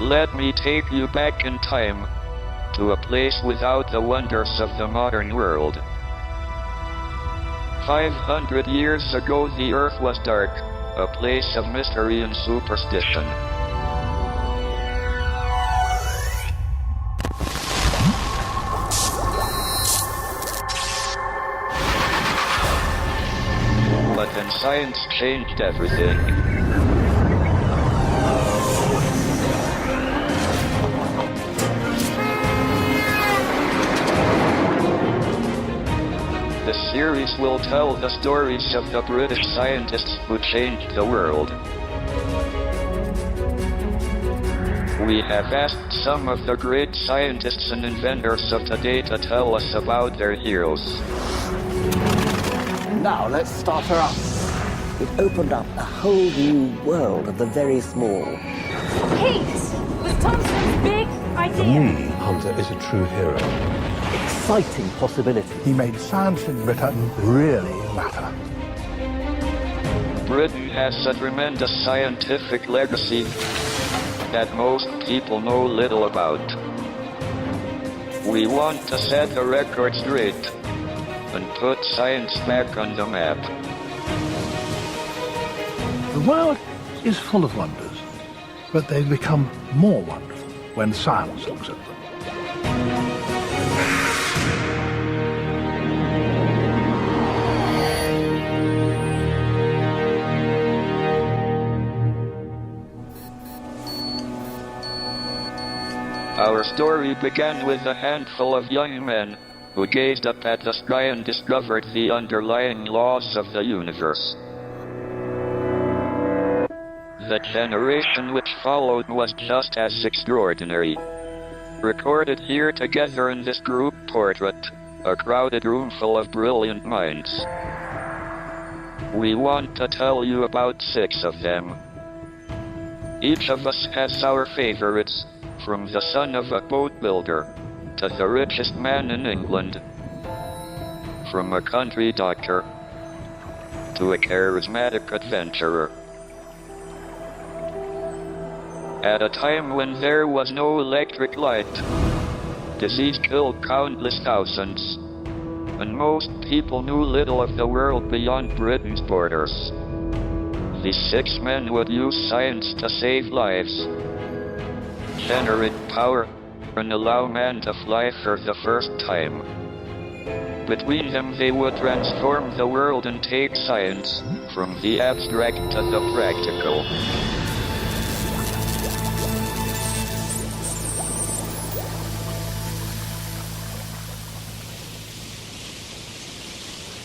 Let me take you back in time, to a place without the wonders of the modern world. 500 years ago the earth was dark, a place of mystery and superstition. But then science changed everything. The series will tell the stories of the British scientists who changed the world. We have asked some of the great scientists and inventors of today to tell us about their heroes. Now let's start her up. It opened up a whole new world of the very small. Pete was Thompson's big idea. For me, Hunter is a true hero. Exciting possibility. He made science in Britain really matter. Britain has a tremendous scientific legacy that most people know little about. We want to set the record straight and put science back on the map. The world is full of wonders, but they become more wonderful when science looks at them. Our story began with a handful of young men who gazed up at the sky and discovered the underlying laws of the universe. The generation which followed was just as extraordinary. Recorded here together in this group portrait, a crowded room full of brilliant minds. We want to tell you about 6 of them. Each of us has our favorites, from the son of a boat builder to the richest man in England, from a country doctor to a charismatic adventurer. At a time when there was no electric light, disease killed countless thousands, and most people knew little of the world beyond Britain's borders. These 6 men would use science to save lives, generate power, and allow man to fly for the first time. Between them they would transform the world and take science from the abstract to the practical.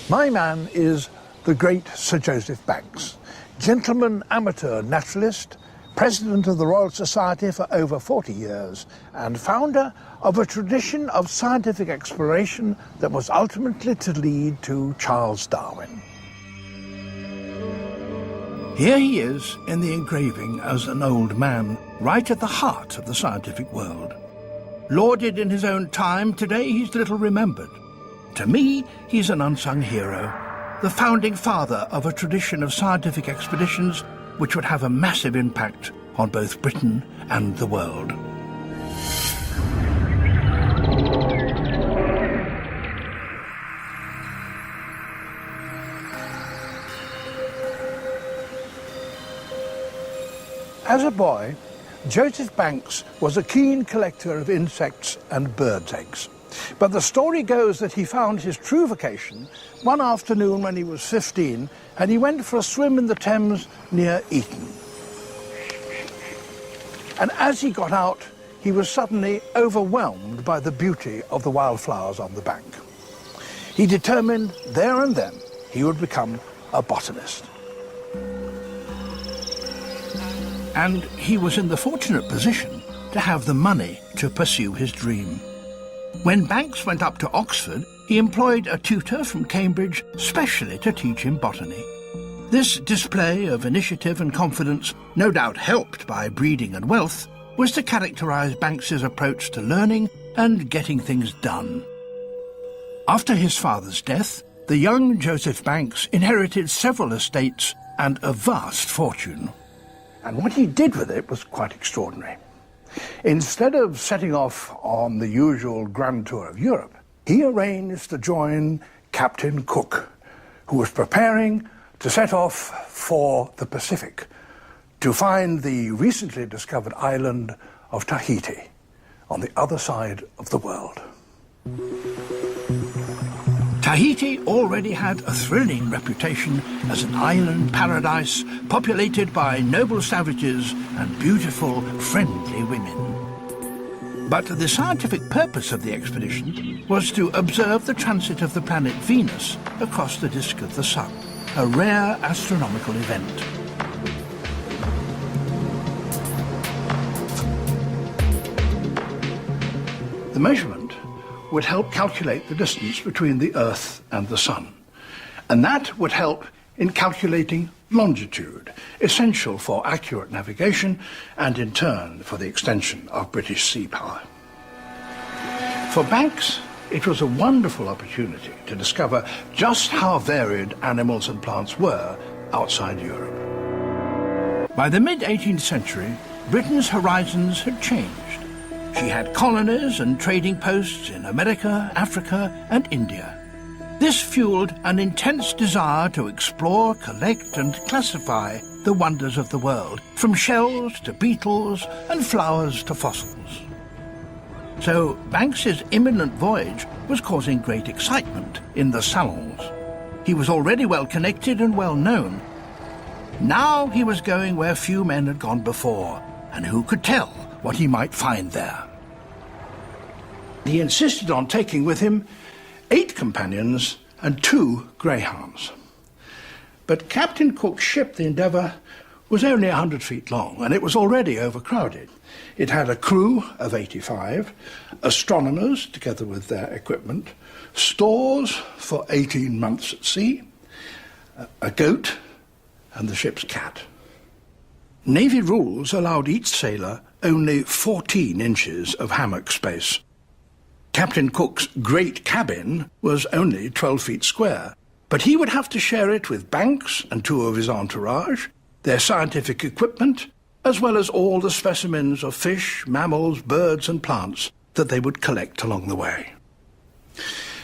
My man is the great Sir Joseph Banks, gentleman amateur naturalist, President of the Royal Society for over 40 years, and founder of a tradition of scientific exploration that was ultimately to lead to Charles Darwin. Here he is in the engraving as an old man, right at the heart of the scientific world. Lauded in his own time, today he's little remembered. To me, he's an unsung hero, the founding father of a tradition of scientific expeditions which would have a massive impact on both Britain and the world. As a boy, Joseph Banks was a keen collector of insects and birds' eggs. But the story goes that he found his true vocation one afternoon when he was 15, and he went for a swim in the Thames near Eton. And as he got out, he was suddenly overwhelmed by the beauty of the wildflowers on the bank. He determined there and then he would become a botanist. And he was in the fortunate position to have the money to pursue his dream. When Banks went up to Oxford, he employed a tutor from Cambridge specially to teach him botany. This display of initiative and confidence, no doubt helped by breeding and wealth, was to characterise Banks's approach to learning and getting things done. After his father's death, the young Joseph Banks inherited several estates and a vast fortune. And what he did with it was quite extraordinary. Instead of setting off on the usual grand tour of Europe, he arranged to join Captain Cook, who was preparing to set off for the Pacific to find the recently discovered island of Tahiti on the other side of the world. Tahiti already had a thrilling reputation as an island paradise populated by noble savages and beautiful, friendly women. But the scientific purpose of the expedition was to observe the transit of the planet Venus across the disk of the Sun, a rare astronomical event. The measurement would help calculate the distance between the Earth and the Sun, and that would help in calculating longitude, essential for accurate navigation and in turn for the extension of British sea power. For Banks, it was a wonderful opportunity to discover just how varied animals and plants were outside Europe. By the mid-18th century, Britain's horizons had changed. She had colonies and trading posts in America, Africa, and India. This fueled an intense desire to explore, collect, and classify the wonders of the world, from shells to beetles and flowers to fossils. So Banks's imminent voyage was causing great excitement in the salons. He was already well connected and well known. Now he was going where few men had gone before, and who could tell what he might find there. He insisted on taking with him 8 companions and 2 greyhounds. But Captain Cook's ship, the Endeavour, was only 100 feet long, and it was already overcrowded. It had a crew of 85, astronomers together with their equipment, stores for 18 months at sea, a goat, and the ship's cat. Navy rules allowed each sailor only 14 inches of hammock space. Captain Cook's great cabin was only 12 feet square, but he would have to share it with Banks and 2 of his entourage, their scientific equipment, as well as all the specimens of fish, mammals, birds and plants that they would collect along the way.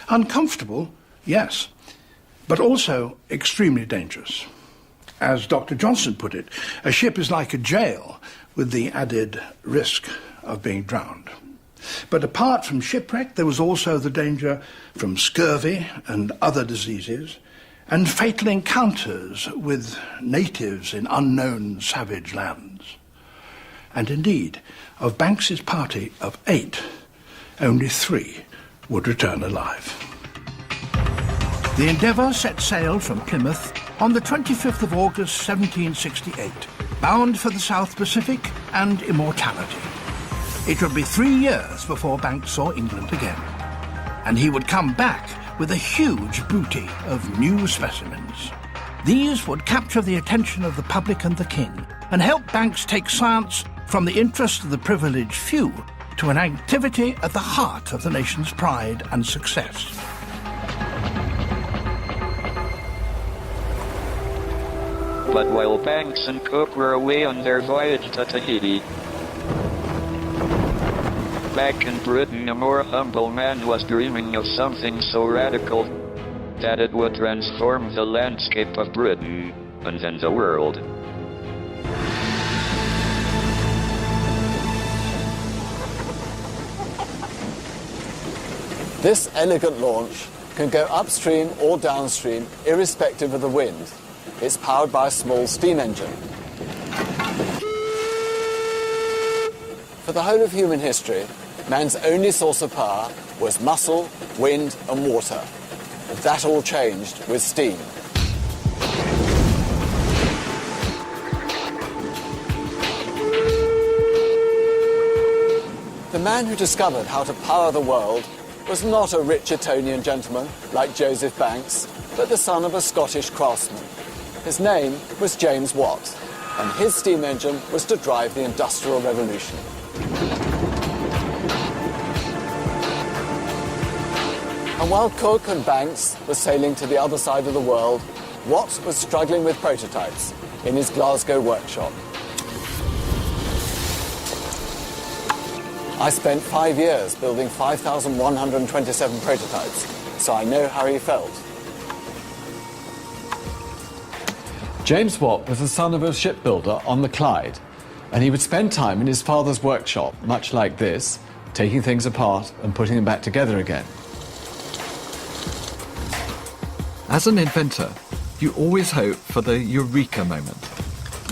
Uncomfortable, yes, but also extremely dangerous. As Dr. Johnson put it, a ship is like a jail with the added risk of being drowned. But apart from shipwreck, there was also the danger from scurvy and other diseases, and fatal encounters with natives in unknown savage lands. And indeed, of Banks's party of 8, only 3 would return alive. The Endeavour set sail from Plymouth on the 25th of August 1768, bound for the South Pacific and immortality. It would be 3 years before Banks saw England again, and he would come back with a huge booty of new specimens. These would capture the attention of the public and the king, and help Banks take science from the interest of the privileged few to an activity at the heart of the nation's pride and success. But while Banks and Cook were away on their voyage to Tahiti, back in Britain, a more humble man was dreaming of something so radical that it would transform the landscape of Britain and then the world. This elegant launch can go upstream or downstream irrespective of the wind. It's powered by a small steam engine. For the whole of human history, man's only source of power was muscle, wind and water. That all changed with steam. The man who discovered how to power the world was not a rich Etonian gentleman like Joseph Banks, but the son of a Scottish craftsman. His name was James Watt, and his steam engine was to drive the Industrial Revolution. And while Cook and Banks were sailing to the other side of the world, Watt was struggling with prototypes in his Glasgow workshop. I spent 5 years building 5,127 prototypes, so I know how he felt. James Watt was the son of a shipbuilder on the Clyde, and he would spend time in his father's workshop, much like this, taking things apart and putting them back together again. As an inventor, you always hope for the eureka moment.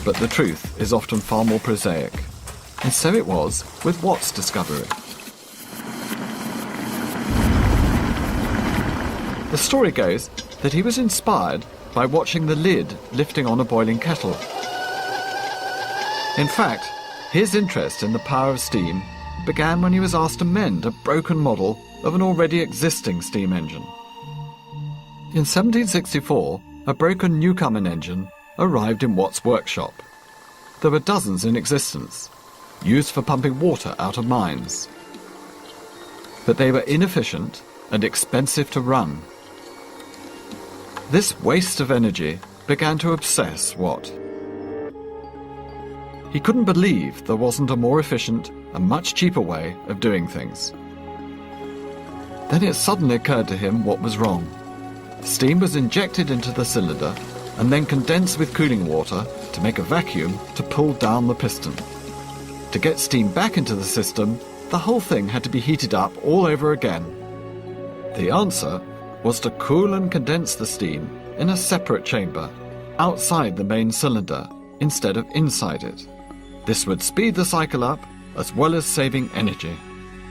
But the truth is often far more prosaic. And so it was with Watt's discovery. The story goes that he was inspired by watching the lid lifting on a boiling kettle. In fact, his interest in the power of steam began when he was asked to mend a broken model of an already existing steam engine. In 1764, a broken Newcomen engine arrived in Watt's workshop. There were dozens in existence, used for pumping water out of mines. But they were inefficient and expensive to run. This waste of energy began to obsess Watt. He couldn't believe there wasn't a more efficient and much cheaper way of doing things. Then it suddenly occurred to him what was wrong. Steam was injected into the cylinder and then condensed with cooling water to make a vacuum to pull down the piston. To get steam back into the system, the whole thing had to be heated up all over again. The answer was to cool and condense the steam in a separate chamber, outside the main cylinder, instead of inside it. This would speed the cycle up, as well as saving energy.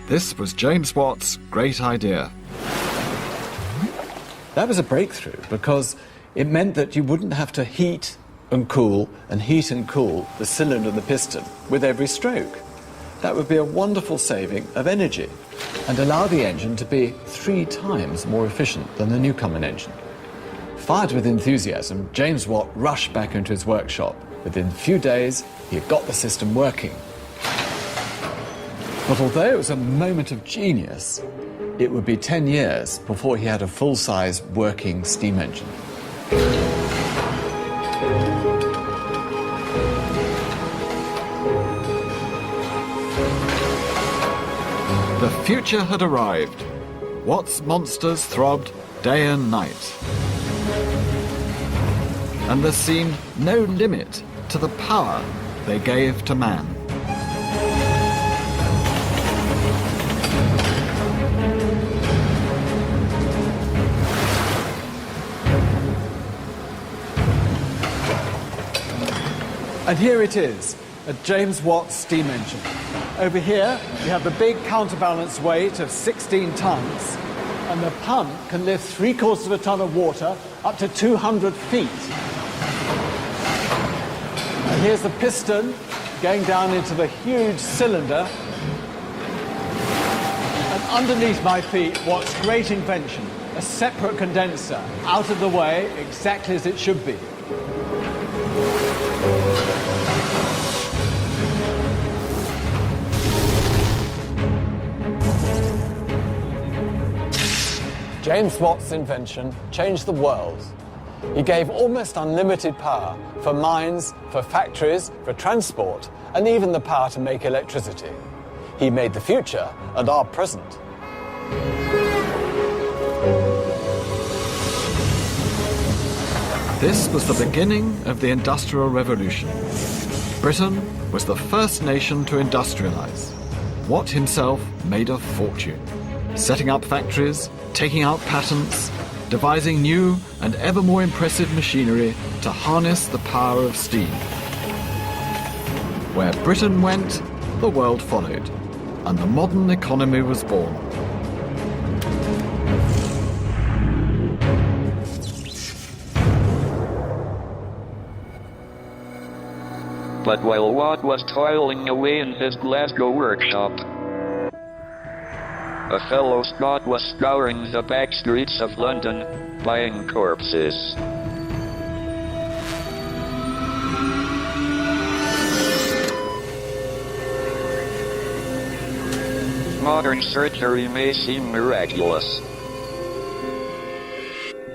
This was James Watt's great idea. That was a breakthrough because it meant that you wouldn't have to heat and cool the cylinder and the piston with every stroke. That would be a wonderful saving of energy and allow the engine to be 3 times more efficient than the Newcomen engine. Fired with enthusiasm, James Watt rushed back into his workshop. Within a few days, he had got the system working. But although it was a moment of genius, it would be 10 years before he had a full-size working steam engine. The future had arrived. Watt's monsters throbbed day and night. And there seemed no limit to the power they gave to man. And here it is, a James Watt steam engine. Over here, we have the big counterbalance weight of 16 tons, and the pump can lift 3/4 of a ton of water up to 200 feet. And here's the piston going down into the huge cylinder. And underneath my feet, Watt's great invention, a separate condenser, out of the way, exactly as it should be. James Watt's invention changed the world. He gave almost unlimited power for mines, for factories, for transport, and even the power to make electricity. He made the future and our present. This was the beginning of the Industrial Revolution. Britain was the first nation to industrialize. Watt himself made a fortune, setting up factories, taking out patents, devising new and ever more impressive machinery to harness the power of steam. Where Britain went, the world followed, and the modern economy was born. But while Watt was toiling away in his Glasgow workshop, a fellow Scot was scouring the back streets of London, buying corpses. Modern surgery may seem miraculous,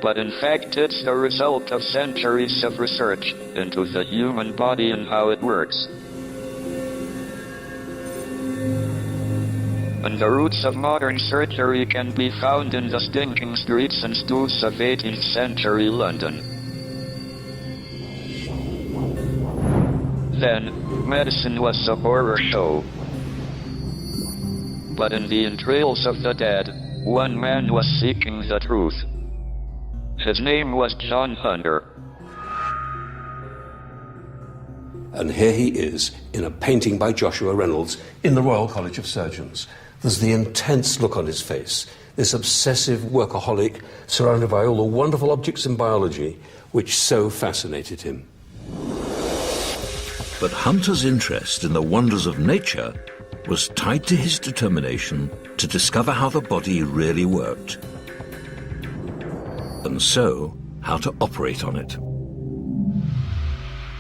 but in fact it's the result of centuries of research into the human body and how it works. and the roots of modern surgery can be found in the stinking streets and stools of 18th century London. Then, medicine was a horror show. But in the entrails of the dead, one man was seeking the truth. His name was John Hunter. And here he is, in a painting by Joshua Reynolds in the Royal College of Surgeons. There's the intense look on his face, this obsessive workaholic surrounded by all the wonderful objects in biology which so fascinated him. But Hunter's interest in the wonders of nature was tied to his determination to discover how the body really worked, and so how to operate on it.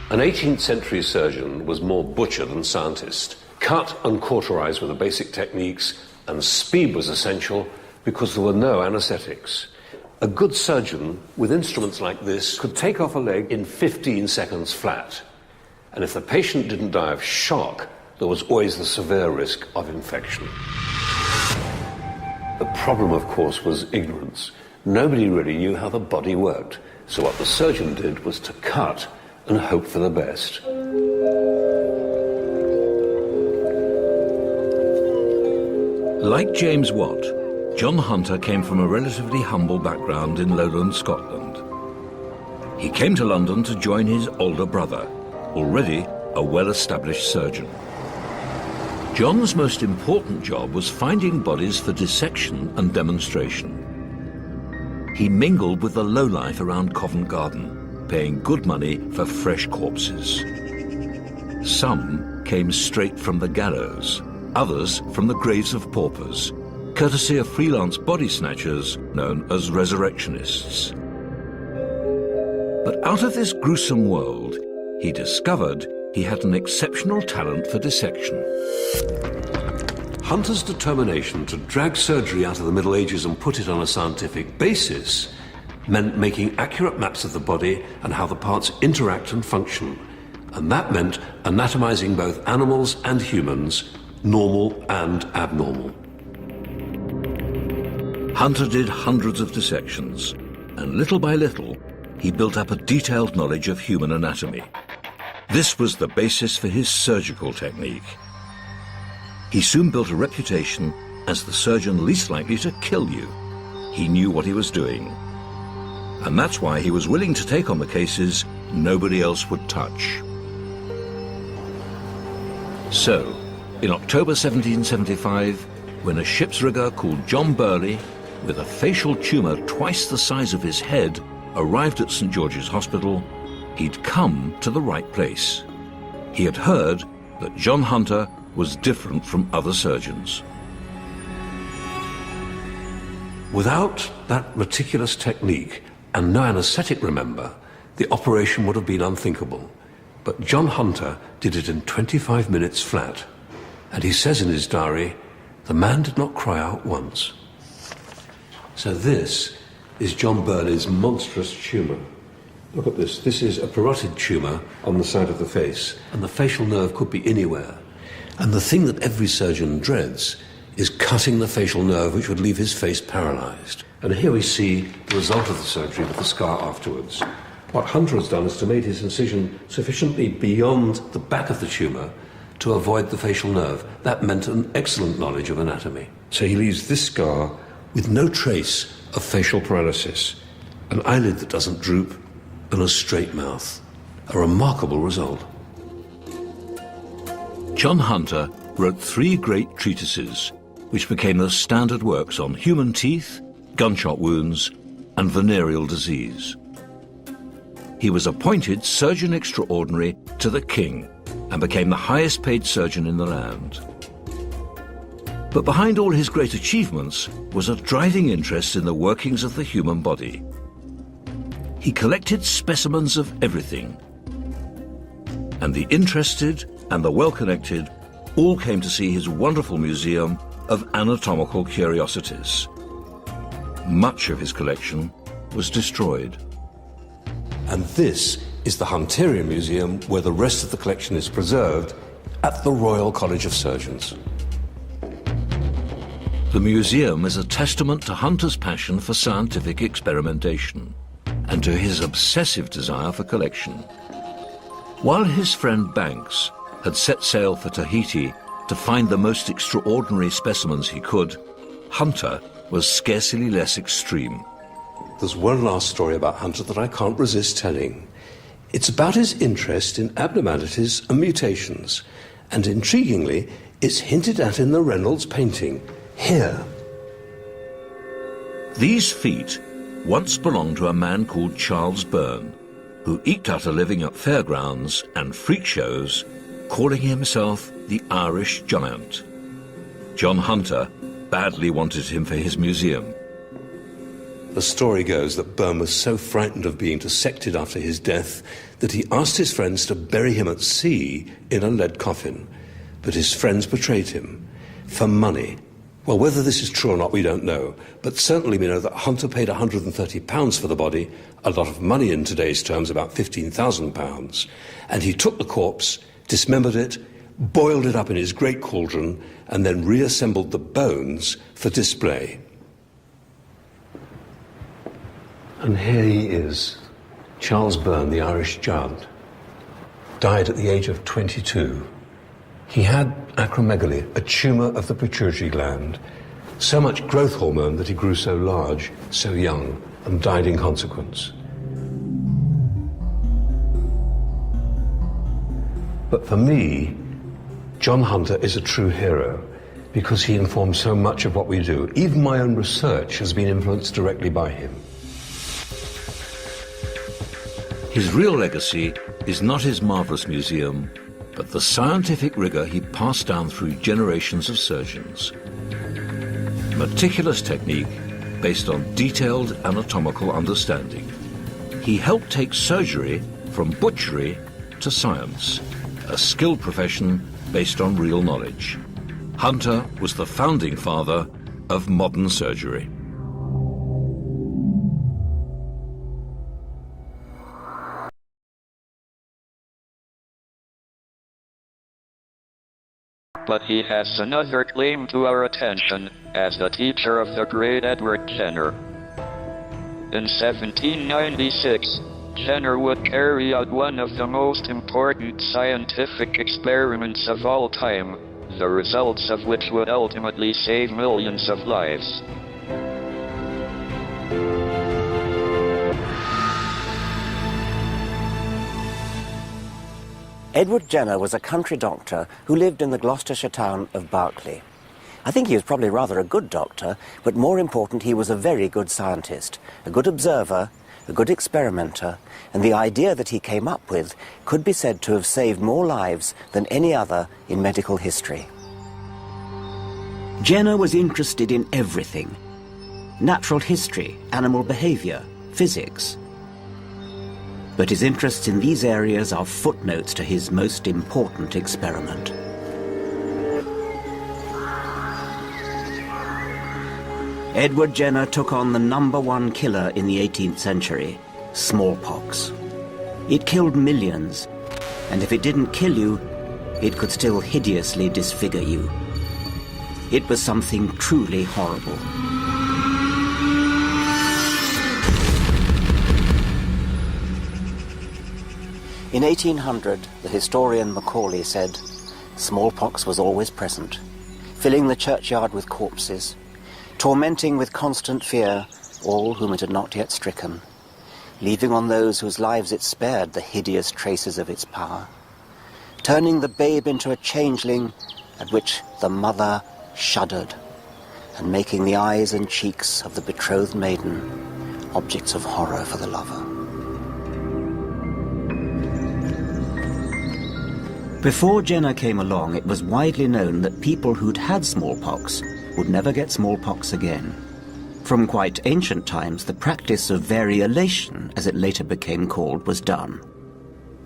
An 18th century surgeon was more butcher than scientist. Cut and cauterize were the basic techniques, and speed was essential because there were no anesthetics. A good surgeon with instruments like this could take off a leg in 15 seconds flat. And if the patient didn't die of shock, there was always the severe risk of infection. The problem, of course, was ignorance. Nobody really knew how the body worked. So what the surgeon did was to cut and hope for the best. Like James Watt, John Hunter came from a relatively humble background in lowland Scotland. He came to London to join his older brother, already a well-established surgeon. John's most important job was finding bodies for dissection and demonstration. He mingled with the lowlife around Covent Garden, paying good money for fresh corpses. Some came straight from the gallows, others from the graves of paupers, courtesy of freelance body snatchers known as resurrectionists. But out of this gruesome world, he discovered he had an exceptional talent for dissection. Hunter's determination to drag surgery out of the Middle Ages and put it on a scientific basis meant making accurate maps of the body and how the parts interact and function. And that meant anatomizing both animals and humans, normal and abnormal. Hunter did hundreds of dissections, and little by little, he built up a detailed knowledge of human anatomy. This was the basis for his surgical technique. He soon built a reputation as the surgeon least likely to kill you. He knew what he was doing. And that's why he was willing to take on the cases nobody else would touch. So, in October 1775, when a ship's rigger called John Burley, with a facial tumour twice the size of his head, arrived at St. George's Hospital, he'd come to the right place. He had heard that John Hunter was different from other surgeons. Without that meticulous technique, and no anaesthetic, remember, the operation would have been unthinkable. But John Hunter did it in 25 minutes flat. And he says in his diary, the man did not cry out once. So this is John Burley's monstrous tumour. Look at this. This is a parotid tumour on the side of the face, and the facial nerve could be anywhere. And the thing that every surgeon dreads is cutting the facial nerve, which would leave his face paralysed. And here we see the result of the surgery with the scar afterwards. What Hunter has done is to make his incision sufficiently beyond the back of the tumour to avoid the facial nerve. That meant an excellent knowledge of anatomy. So he leaves this scar with no trace of facial paralysis, an eyelid that doesn't droop, and a straight mouth. A remarkable result. John Hunter wrote 3 great treatises, which became the standard works on human teeth, gunshot wounds, and venereal disease. He was appointed Surgeon Extraordinary to the King and became the highest paid surgeon in the land. But behind all his great achievements was a driving interest in the workings of the human body. He collected specimens of everything, and the interested and the well-connected all came to see his wonderful museum of anatomical curiosities. Much of his collection was destroyed. And this is the Hunterian Museum, where the rest of the collection is preserved at the Royal College of Surgeons. The museum is a testament to Hunter's passion for scientific experimentation and to his obsessive desire for collection. While his friend Banks had set sail for Tahiti to find the most extraordinary specimens he could, Hunter was scarcely less extreme. There's one last story about Hunter that I can't resist telling. It's about his interest in abnormalities and mutations, and intriguingly, it's hinted at in the Reynolds painting, here. These feet once belonged to a man called Charles Byrne, who eked out a living at fairgrounds and freak shows, calling himself the Irish Giant. John Hunter badly wanted him for his museum. The story goes that Byrne was so frightened of being dissected after his death that he asked his friends to bury him at sea in a lead coffin. But his friends betrayed him for money. Well, whether this is true or not, we don't know. But certainly we know that Hunter paid £130 for the body, a lot of money in today's terms, about £15,000. And he took the corpse, dismembered it, boiled it up in his great cauldron, and then reassembled the bones for display. And here he is, Charles Byrne, the Irish Giant. Died at the age of 22. He had acromegaly, a tumour of the pituitary gland, so much growth hormone that he grew so large, so young, and died in consequence. But for me, John Hunter is a true hero because he informed so much of what we do. Even my own research has been influenced directly by him. His real legacy is not his marvellous museum, but the scientific rigour he passed down through generations of surgeons. Meticulous technique based on detailed anatomical understanding. He helped take surgery from butchery to science, a skilled profession based on real knowledge. Hunter was the founding father of modern surgery. But he has another claim to our attention as the teacher of the great Edward Jenner. In 1796, Jenner would carry out one of the most important scientific experiments of all time, the results of which would ultimately save millions of lives. Edward Jenner was a country doctor who lived in the Gloucestershire town of Berkeley. I think he was probably rather a good doctor, but more important, he was a very good scientist, a good observer, a good experimenter, and the idea that he came up with could be said to have saved more lives than any other in medical history. Jenner was interested in everything: natural history, animal behavior, physics. But his interests in these areas are footnotes to his most important experiment. Edward Jenner took on the #1 killer in the 18th century, smallpox. It killed millions, and if it didn't kill you, it could still hideously disfigure you. It was something truly horrible. In 1800, the historian Macaulay said, smallpox was always present, filling the churchyard with corpses, tormenting with constant fear all whom it had not yet stricken, leaving on those whose lives it spared the hideous traces of its power, turning the babe into a changeling at which the mother shuddered, and making the eyes and cheeks of the betrothed maiden objects of horror for the lover. Before Jenner came along, it was widely known that people who'd had smallpox would never get smallpox again. From quite ancient times, the practice of variolation, as it later became called, was done.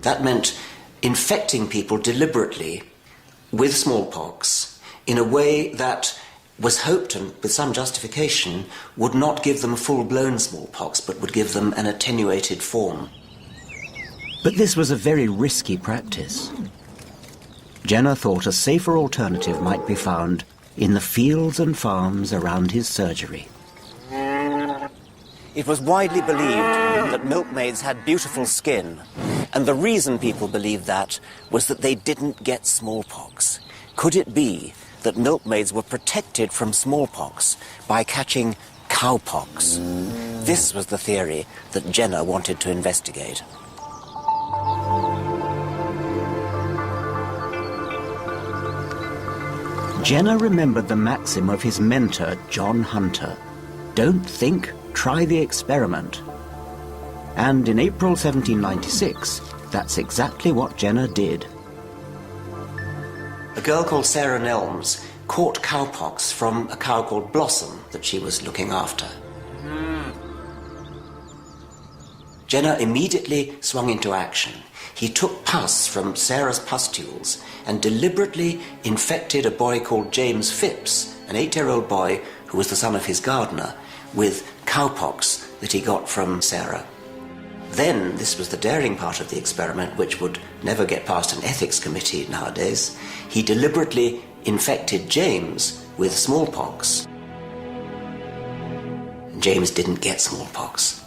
That meant infecting people deliberately with smallpox in a way that was hoped, and with some justification, would not give them full-blown smallpox, but would give them an attenuated form. But this was a very risky practice. Jenner thought a safer alternative might be found in the fields and farms around his surgery. It was widely believed that milkmaids had beautiful skin, and the reason people believed that was that they didn't get smallpox. Could it be that milkmaids were protected from smallpox by catching cowpox? This was the theory that Jenner wanted to investigate. Jenner remembered the maxim of his mentor, John Hunter. Don't think, try the experiment. And in April 1796, that's exactly what Jenner did. A girl called Sarah Nelms caught cowpox from a cow called Blossom that she was looking after. Jenner immediately swung into action. He took pus from Sarah's pustules and deliberately infected a boy called James Phipps, an 8-year-old boy who was the son of his gardener, with cowpox that he got from Sarah. Then, this was the daring part of the experiment, which would never get past an ethics committee nowadays, he deliberately infected James with smallpox. James didn't get smallpox.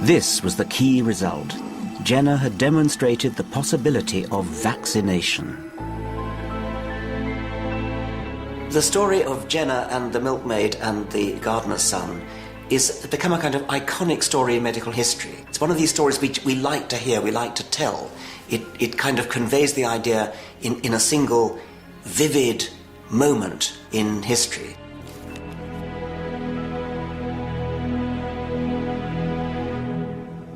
This was the key result. Jenner had demonstrated the possibility of vaccination. The story of Jenner and the milkmaid and the gardener's son is become a kind of iconic story in medical history. It's one of these stories which we like to hear, we like to tell. It kind of conveys the idea in a single vivid moment in history.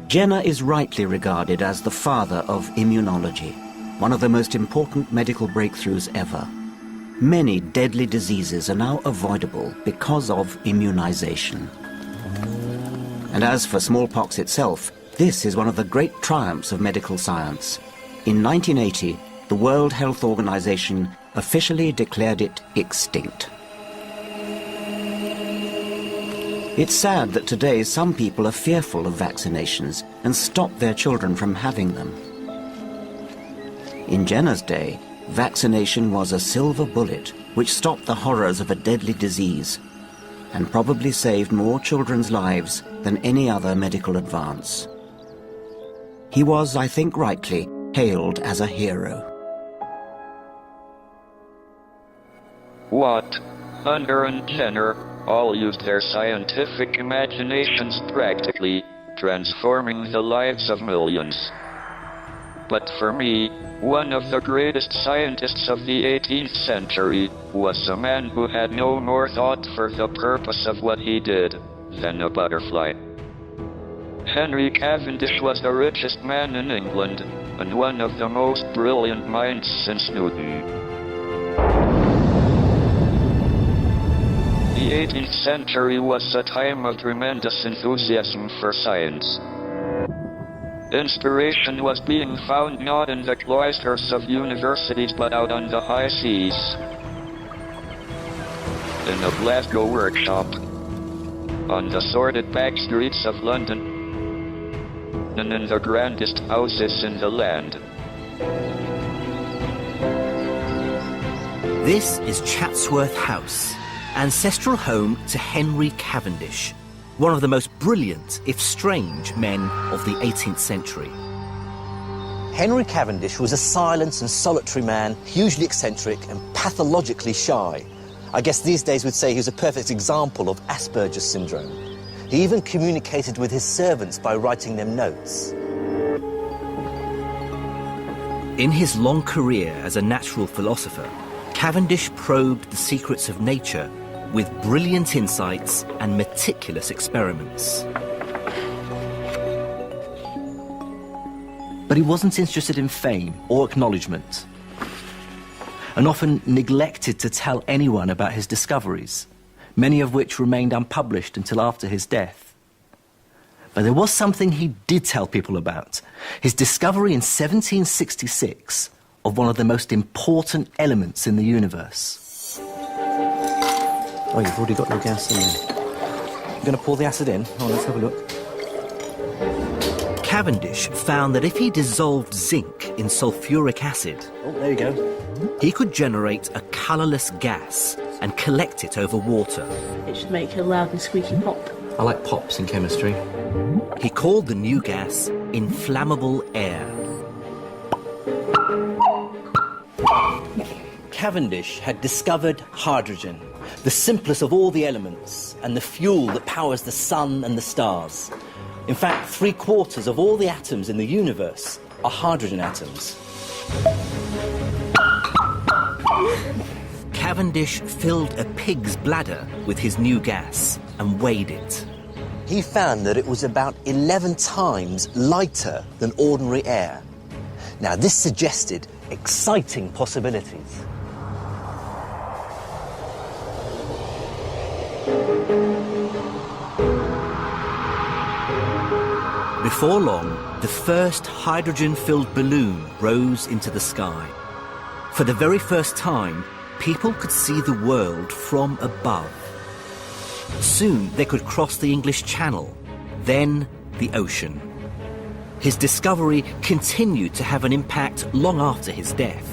Jenner is rightly regarded as the father of immunology, one of the most important medical breakthroughs ever. Many deadly diseases are now avoidable because of immunization. And as for smallpox itself, this is one of the great triumphs of medical science. In 1980, the World Health Organization officially declared it extinct. It's sad that today some people are fearful of vaccinations and stop their children from having them. In Jenner's day, vaccination was a silver bullet which stopped the horrors of a deadly disease and probably saved more children's lives than any other medical advance. He was, I think rightly, hailed as a hero. Watt, Hunter and Jenner all used their scientific imaginations practically, transforming the lives of millions. But for me, one of the greatest scientists of the 18th century was a man who had no more thought for the purpose of what he did than a butterfly. Henry Cavendish was the richest man in England and one of the most brilliant minds since Newton. The 18th century was a time of tremendous enthusiasm for science. Inspiration was being found not in the cloisters of universities but out on the high seas. In a Glasgow workshop, on the sordid back streets of London, and in the grandest houses in the land. This is Chatsworth House, ancestral home to Henry Cavendish, one of the most brilliant, if strange, men of the 18th century. Henry Cavendish was a silent and solitary man, hugely eccentric and pathologically shy. I guess these days we'd say he was a perfect example of Asperger's syndrome. He even communicated with his servants by writing them notes. In his long career as a natural philosopher, Cavendish probed the secrets of nature with brilliant insights and meticulous experiments. But he wasn't interested in fame or acknowledgement, and often neglected to tell anyone about his discoveries, many of which remained unpublished until after his death. But there was something he did tell people about, his discovery in 1766 of one of the most important elements in the universe. Oh, you've already got your gas in there. You're going to pour the acid in? Oh, let's have a look. Cavendish found that if he dissolved zinc in sulfuric acid, Oh, there you go. he could generate a colourless gas and collect it over water. It should make a loud and squeaky pop. I like pops in chemistry. He called the new gas inflammable air. Cavendish had discovered hydrogen, the simplest of all the elements, and the fuel that powers the sun and the stars. In fact, 3/4 of all the atoms in the universe are hydrogen atoms. Cavendish filled a pig's bladder with his new gas and weighed it. He found that it was about 11 times lighter than ordinary air. Now, this suggested exciting possibilities. Before long, the first hydrogen-filled balloon rose into the sky. For the very first time, people could see the world from above. Soon they could cross the English Channel, then the ocean. His discovery continued to have an impact long after his death.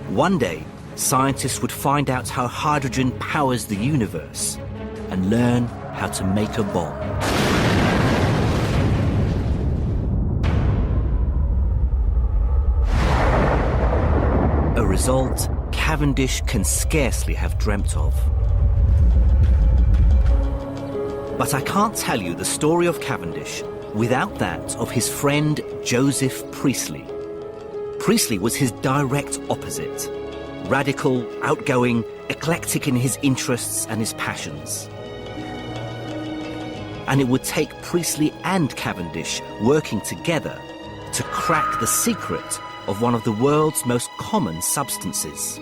One day, scientists would find out how hydrogen powers the universe and learn how to make a bomb. A result Cavendish can scarcely have dreamt of. But I can't tell you the story of Cavendish without that of his friend Joseph Priestley. Priestley was his direct opposite. Radical, outgoing, eclectic in his interests and his passions. And it would take Priestley and Cavendish working together to crack the secret of one of the world's most common substances.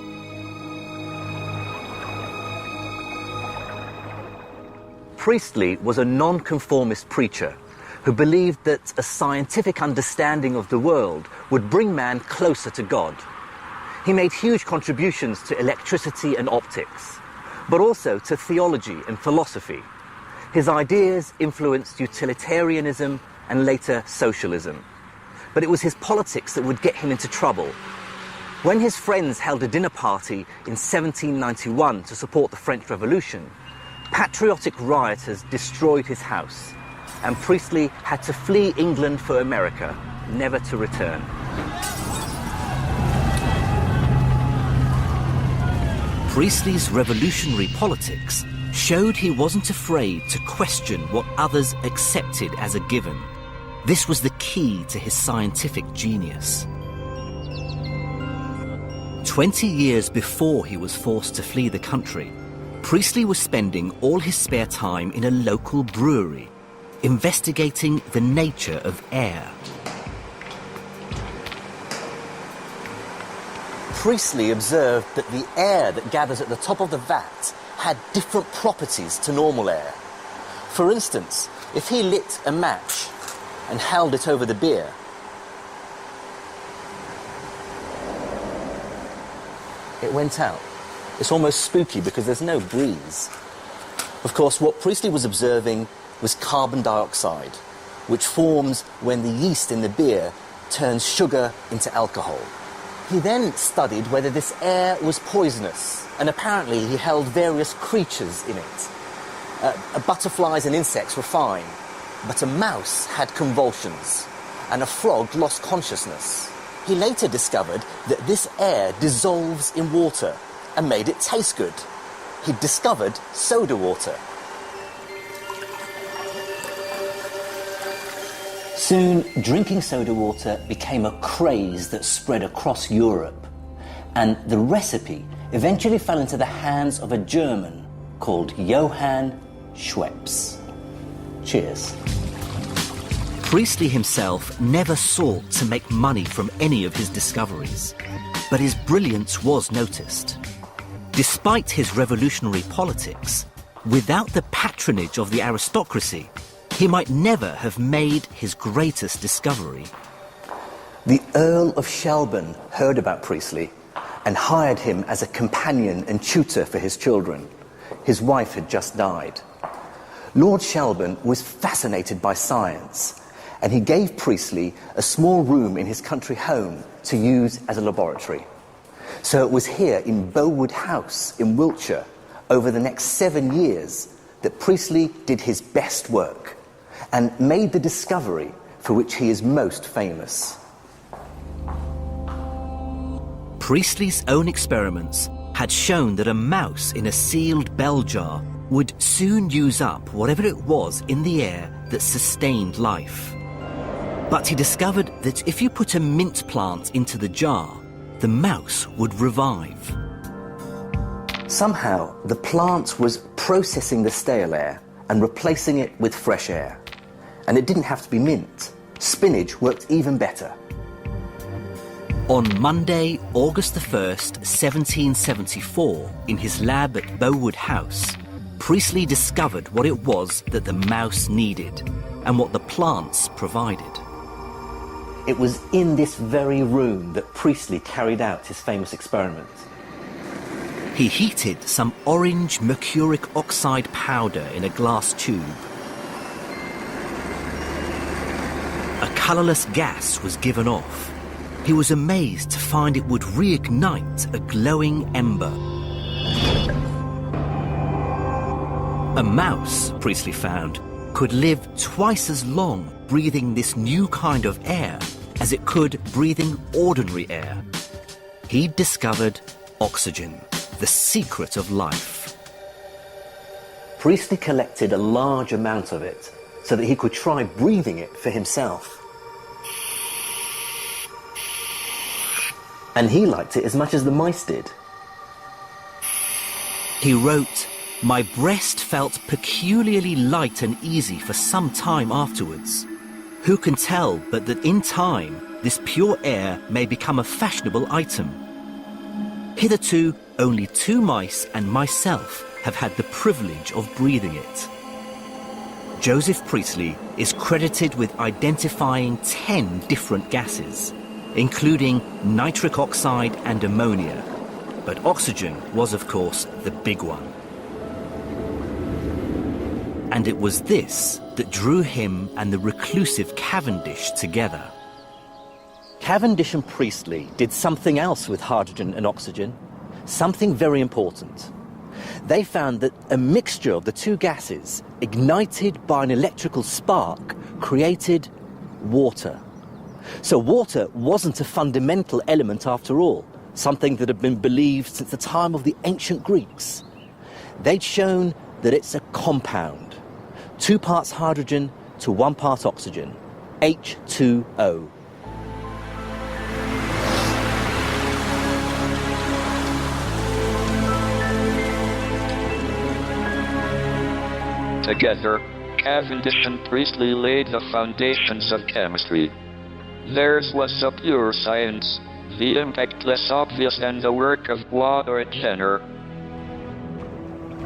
Priestley was a nonconformist preacher who believed that a scientific understanding of the world would bring man closer to God. He made huge contributions to electricity and optics, but also to theology and philosophy. His ideas influenced utilitarianism and later socialism. But it was his politics that would get him into trouble. When his friends held a dinner party in 1791 to support the French Revolution, patriotic rioters destroyed his house, and Priestley had to flee England for America, never to return. Priestley's revolutionary politics showed he wasn't afraid to question what others accepted as a given. This was the key to his scientific genius. 20 years before he was forced to flee the country, Priestley was spending all his spare time in a local brewery, investigating the nature of air. Priestley observed that the air that gathers at the top of the vat had different properties to normal air. For instance, if he lit a match and held it over the beer, it went out. It's almost spooky because there's no breeze. Of course, what Priestley was observing was carbon dioxide, which forms when the yeast in the beer turns sugar into alcohol. He then studied whether this air was poisonous, and apparently he held various creatures in it. Butterflies and insects were fine, but a mouse had convulsions, and a frog lost consciousness. He later discovered that this air dissolves in water and made it taste good. He discovered soda water. Soon, drinking soda water became a craze that spread across Europe, and the recipe eventually fell into the hands of a German called Johann Schweppes. Cheers. Priestley himself never sought to make money from any of his discoveries, but his brilliance was noticed. Despite his revolutionary politics, without the patronage of the aristocracy, he might never have made his greatest discovery. The Earl of Shelburne heard about Priestley and hired him as a companion and tutor for his children. His wife had just died. Lord Shelburne was fascinated by science, and he gave Priestley a small room in his country home to use as a laboratory. So it was here in Bowood House in Wiltshire, over the next 7 years, that Priestley did his best work and made the discovery for which he is most famous. Priestley's own experiments had shown that a mouse in a sealed bell jar would soon use up whatever it was in the air that sustained life. But he discovered that if you put a mint plant into the jar, the mouse would revive. Somehow, the plant was processing the stale air and replacing it with fresh air. And it didn't have to be mint. Spinach worked even better. On Monday, August the 1st, 1774, in his lab at Bowood House, Priestley discovered what it was that the mouse needed and what the plants provided. It was in this very room that Priestley carried out his famous experiment. He heated some orange mercuric oxide powder in a glass tube. A colourless gas was given off. He was amazed to find it would reignite a glowing ember. A mouse, Priestley found, could live twice as long breathing this new kind of air as it could breathing ordinary air. He'd discovered oxygen, the secret of life. Priestley collected a large amount of it so that he could try breathing it for himself. And he liked it as much as the mice did. He wrote, "My breast felt peculiarly light and easy for some time afterwards. Who can tell but that in time this pure air may become a fashionable item? Hitherto, only 2 mice and myself have had the privilege of breathing it." Joseph Priestley is credited with identifying 10 different gases, including nitric oxide and ammonia. But oxygen was, of course, the big one. And it was this that drew him and the reclusive Cavendish together. Cavendish and Priestley did something else with hydrogen and oxygen, something very important. They found that a mixture of the 2 gases, ignited by an electrical spark, created water. So water wasn't a fundamental element after all, something that had been believed since the time of the ancient Greeks. They'd shown that it's a compound, 2 parts hydrogen to 1 part oxygen, H2O. Together, Cavendish and Priestley laid the foundations of chemistry. Theirs was a pure science, the impact less obvious than the work of Bois or Jenner,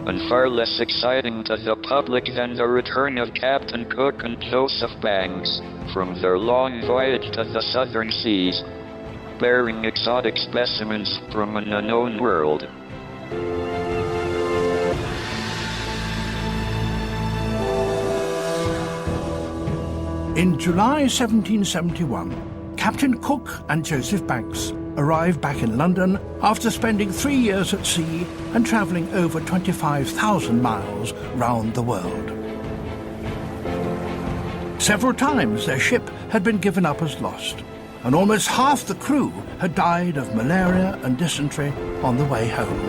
and far less exciting to the public than the return of Captain Cook and Joseph Banks from their long voyage to the southern seas, bearing exotic specimens from an unknown world. In July 1771, Captain Cook and Joseph Banks arrived back in London after spending 3 years at sea and travelling over 25,000 miles round the world. Several times their ship had been given up as lost, and almost half the crew had died of malaria and dysentery on the way home.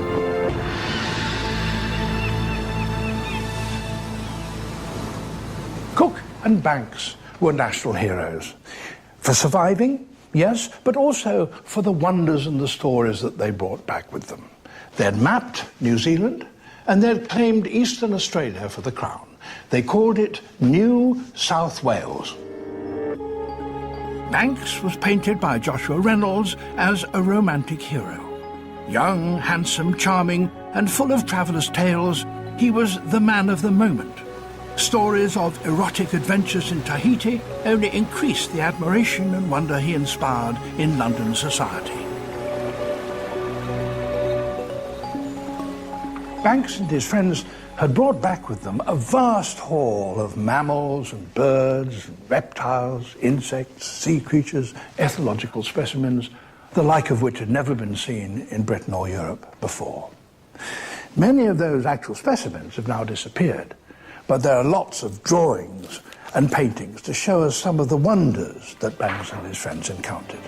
Cook and Banks were national heroes. For surviving, yes, but also for the wonders and the stories that they brought back with them. They'd mapped New Zealand, and they'd claimed Eastern Australia for the Crown. They called it New South Wales. Banks was painted by Joshua Reynolds as a romantic hero. Young, handsome, charming, and full of travellers' tales, he was the man of the moment. Stories of erotic adventures in Tahiti only increased the admiration and wonder he inspired in London society. Banks and his friends had brought back with them a vast haul of mammals and birds, and reptiles, insects, sea creatures, ethological specimens, the like of which had never been seen in Britain or Europe before. Many of those actual specimens have now disappeared, but there are lots of drawings and paintings to show us some of the wonders that Banks and his friends encountered.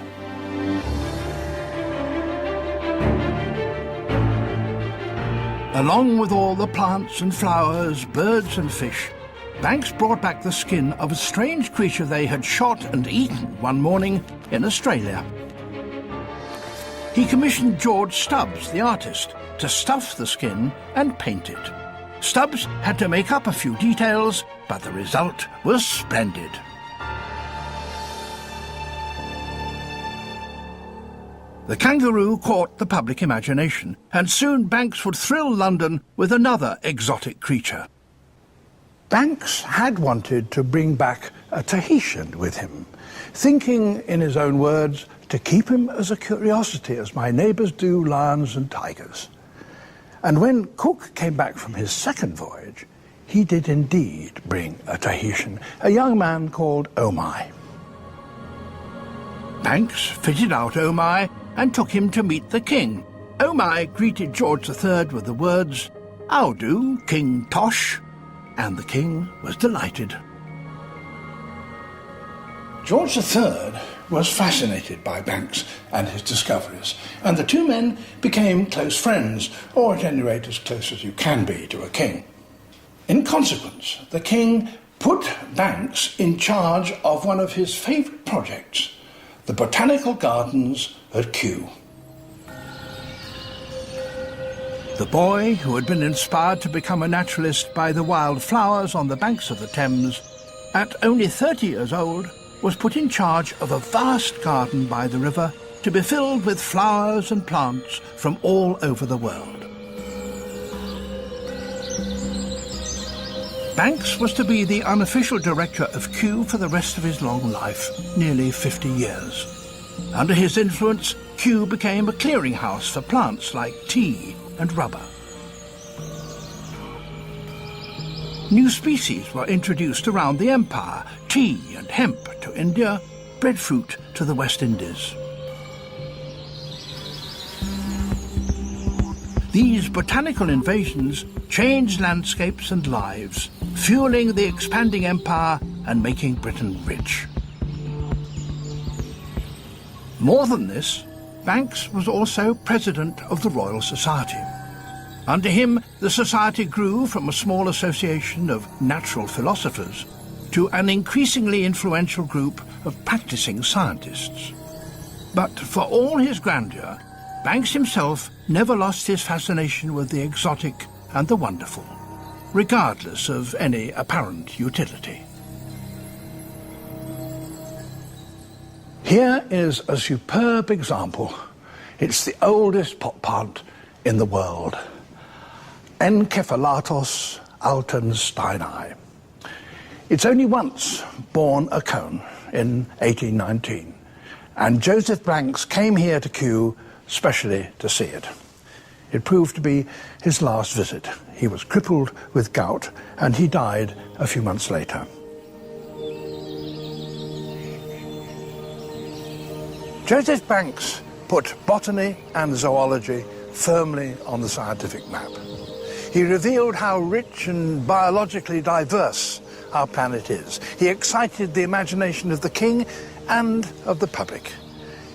Along with all the plants and flowers, birds and fish, Banks brought back the skin of a strange creature they had shot and eaten one morning in Australia. He commissioned George Stubbs, the artist, to stuff the skin and paint it. Stubbs had to make up a few details, but the result was splendid. The kangaroo caught the public imagination, and soon Banks would thrill London with another exotic creature. Banks had wanted to bring back a Tahitian with him, thinking, in his own words, to keep him as a curiosity, as my neighbours do lions and tigers. And when Cook came back from his second voyage, he did indeed bring a Tahitian, a young man called Omai. Banks fitted out Omai and took him to meet the king. Omai greeted George III with the words, "How do, King Tosh?" and the king was delighted. George III was fascinated by Banks and his discoveries, and the two men became close friends, or at any rate as close as you can be to a king. In consequence, the king put Banks in charge of one of his favourite projects, the botanical gardens at Kew. The boy, who had been inspired to become a naturalist by the wild flowers on the banks of the Thames, at only 30 years old, was put in charge of a vast garden by the river to be filled with flowers and plants from all over the world. Banks was to be the unofficial director of Kew for the rest of his long life, nearly 50 years. Under his influence, Kew became a clearinghouse for plants like tea and rubber. New species were introduced around the empire, tea and hemp to India, breadfruit to the West Indies. These botanical invasions changed landscapes and lives, fueling the expanding empire and making Britain rich. More than this, Banks was also president of the Royal Society. Under him, the society grew from a small association of natural philosophers to an increasingly influential group of practicing scientists. But for all his grandeur, Banks himself never lost his fascination with the exotic and the wonderful, regardless of any apparent utility. Here is a superb example. It's the oldest pot plant in the world. Encephalatos altensteini. It's only once borne a cone in 1819, and Joseph Banks came here to Kew specially to see it. It proved to be his last visit. He was crippled with gout, and he died a few months later. Joseph Banks put botany and zoology firmly on the scientific map. He revealed how rich and biologically diverse our planet is. He excited the imagination of the king and of the public.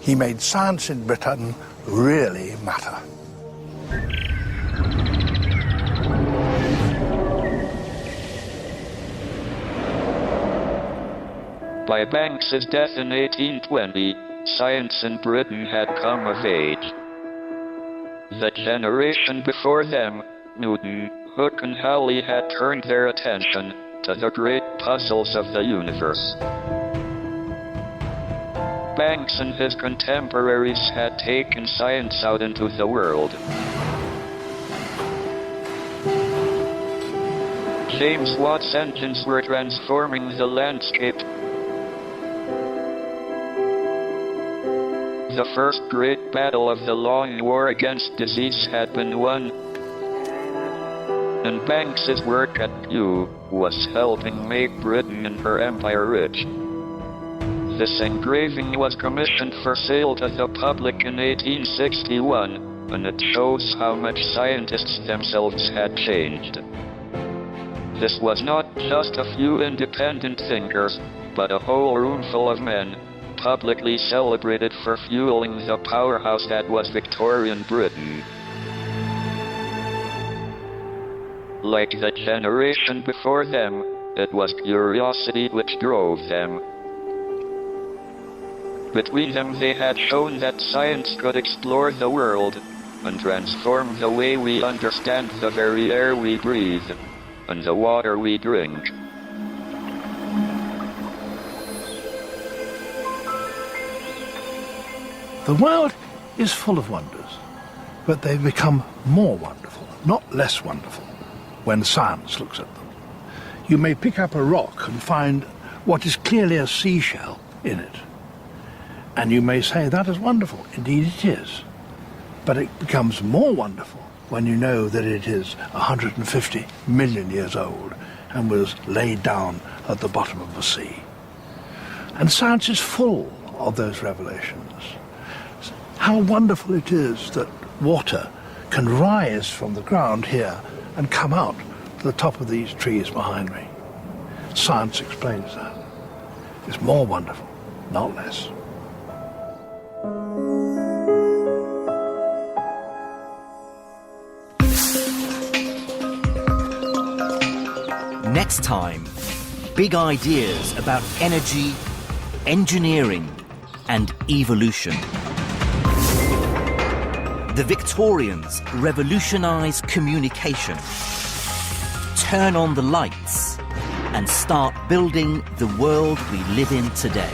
He made science in Britain really matter. By Banks's death in 1820, science in Britain had come of age. The generation before them, Newton, Hooke and Halley, had turned their attention to the great puzzles of the universe. Banks and his contemporaries had taken science out into the world. James Watt's engines were transforming the landscape. The first great battle of the long war against disease had been won. and Banks's work at Pew was helping make Britain and her empire rich. This engraving was commissioned for sale to the public in 1861, and it shows how much scientists themselves had changed. This was not just a few independent thinkers, but a whole roomful of men, publicly celebrated for fueling the powerhouse that was Victorian Britain. Like the generation before them, it was curiosity which drove them. Between them they had shown that science could explore the world and transform the way we understand the very air we breathe and the water we drink. The world is full of wonders, but they become more wonderful, not less wonderful, when science looks at them. You may pick up a rock and find what is clearly a seashell in it. And you may say, that is wonderful. Indeed it is. But it becomes more wonderful when you know that it is 150 million years old and was laid down at the bottom of the sea. And science is full of those revelations. How wonderful it is that water can rise from the ground here and come out to the top of these trees behind me. Science explains that. It's more wonderful, not less. Next time, big ideas about energy, engineering, and evolution. The Victorians revolutionised communication, turn on the lights, and start building the world we live in today.